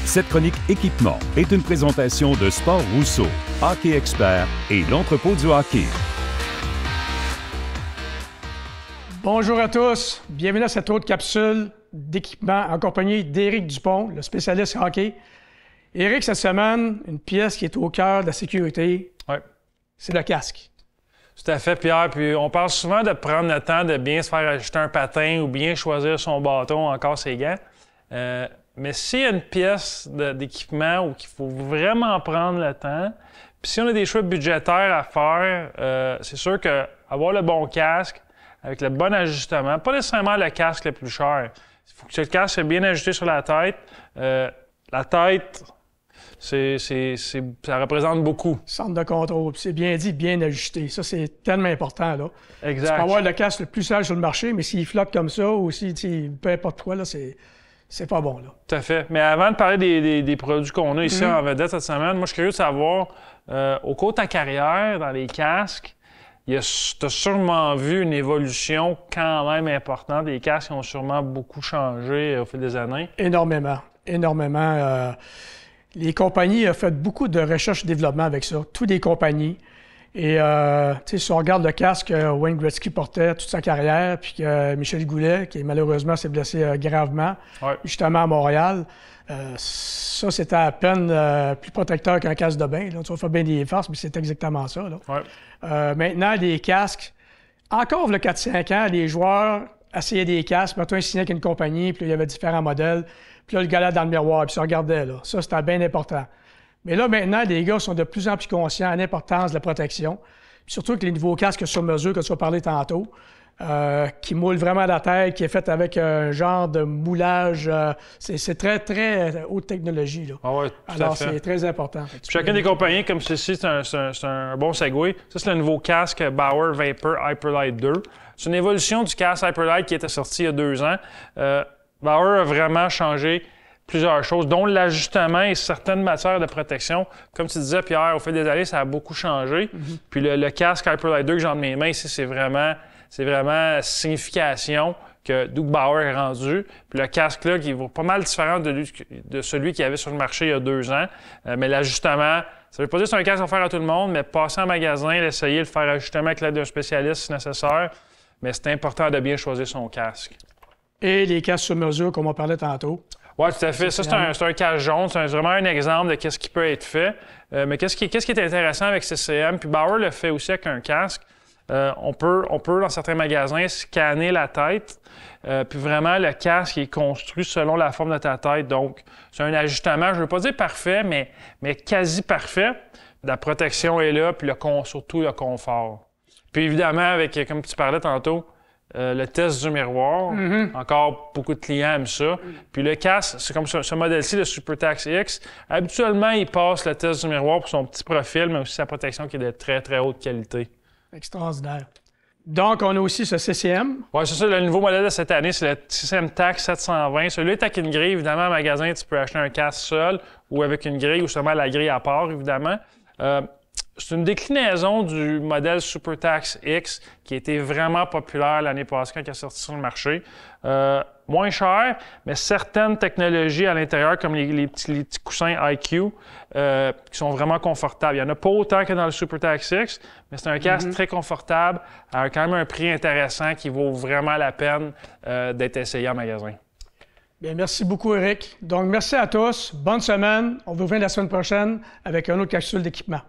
Cette chronique équipement est une présentation de Sport Rousseau, Hockey Expert et l'entrepôt du hockey. Bonjour à tous, bienvenue à cette autre capsule d'équipement en compagnie d'Éric Dupont, le spécialiste hockey. Éric, cette semaine, une pièce qui est au cœur de la sécurité, c'est le casque. Tout à fait, Pierre. Puis on parle souvent de prendre le temps de bien se faire ajuster un patin ou bien choisir son bâton, encore ses gants. Mais s'il y a une pièce d'équipement où il faut vraiment prendre le temps, puis si on a des choix budgétaires à faire, c'est sûr qu'avoir le bon casque, avec le bon ajustement, pas nécessairement le casque le plus cher. Il faut que le casque soit bien ajusté sur la tête. La tête, ça représente beaucoup. Centre de contrôle, c'est bien dit, bien ajusté. Ça, c'est tellement important, là. Exact. Tu peux avoir le casque le plus sage sur le marché, mais s'il flotte comme ça ou si peu importe quoi, là, c'est pas bon, là. Tout à fait. Mais avant de parler des produits qu'on a ici en vedette cette semaine, moi, je suis curieux de savoir, au cours de ta carrière, dans les casques, tu as sûrement vu une évolution quand même importante. Les casques ont sûrement beaucoup changé au fil des années. Énormément. Les compagnies ont fait beaucoup de recherche et développement avec ça. Toutes les compagnies. Et si on regarde le casque que Wayne Gretzky portait toute sa carrière, puis que Michel Goulet, qui malheureusement s'est blessé gravement, justement à Montréal, ça, c'était à peine plus protecteur qu'un casque de bain. Là. Tu vas faire bien des farces, mais c'est exactement ça. Là. Maintenant, les casques, encore le 4-5 ans, les joueurs essayaient des casques. Maintenant, ils signaient avec une compagnie, puis là, il y avait différents modèles. Puis là, le gars là dans le miroir, puis ça regardait. Là. Ça, c'était bien important. Mais là, maintenant, les gars sont de plus en plus conscients de l'importance de la protection. Puis surtout que les nouveaux casques sur mesure, que tu as parlé tantôt, qui moulent vraiment la tête, qui est fait avec un genre de moulage. C'est très, très haute technologie. Là. Alors, c'est très important. Chacune des compagnies, comme ceci, c'est un bon segue. Ça, c'est le nouveau casque Bauer Vapor Hyperlight 2. C'est une évolution du casque Hyperlight qui était sorti il y a 2 ans. Bauer a vraiment changé plusieurs choses, dont l'ajustement et certaines matières de protection. Comme tu disais, Pierre, au fil des années, ça a beaucoup changé. Puis le casque Hyperlight 2 que j'ai dans mes mains ici, c'est vraiment signification que d'où Bauer est rendu. Puis le casque-là, qui est pas mal différent de celui qu'il y avait sur le marché il y a 2 ans. Mais l'ajustement, ça veut pas dire que c'est un casque à faire à tout le monde, mais passer en magasin, l'essayer, le faire ajustement avec l'aide d'un spécialiste si nécessaire. Mais c'est important de bien choisir son casque. Et les casques sur mesure, comme on parlait tantôt. Oui, tout à fait. Ça, c'est un casque jaune. C'est vraiment un exemple de ce qui peut être fait. Mais qu'est-ce qui est intéressant avec CCM, puis Bauer le fait aussi avec un casque, on peut, dans certains magasins, scanner la tête. Puis vraiment, le casque est construit selon la forme de ta tête. Donc, c'est un ajustement, je ne veux pas dire parfait, mais quasi parfait. La protection est là, puis surtout le confort. Puis évidemment, avec, comme tu parlais tantôt, le test du miroir. Encore beaucoup de clients aiment ça. Puis le casque, c'est comme ce modèle-ci, le SuperTax X. Habituellement, il passe le test du miroir pour son petit profil, mais aussi sa protection qui est de très, très haute qualité. Extraordinaire. Donc, on a aussi ce CCM. Oui, c'est ça. Le nouveau modèle de cette année, c'est le CCM TAC 720. Celui-là est avec une grille. Évidemment, en magasin, tu peux acheter un casque seul ou avec une grille ou seulement la grille à part, évidemment. C'est une déclinaison du modèle SuperTax X qui a été vraiment populaire l'année passée quand il est sorti sur le marché. Moins cher, mais certaines technologies à l'intérieur, comme les petits coussins IQ, qui sont vraiment confortables. Il n'y en a pas autant que dans le SuperTax X, mais c'est un casque très confortable, à quand même un prix intéressant qui vaut vraiment la peine d'être essayé en magasin. Bien, merci beaucoup, Éric. Donc, merci à tous. Bonne semaine. On vous revient la semaine prochaine avec un autre capsule d'équipement.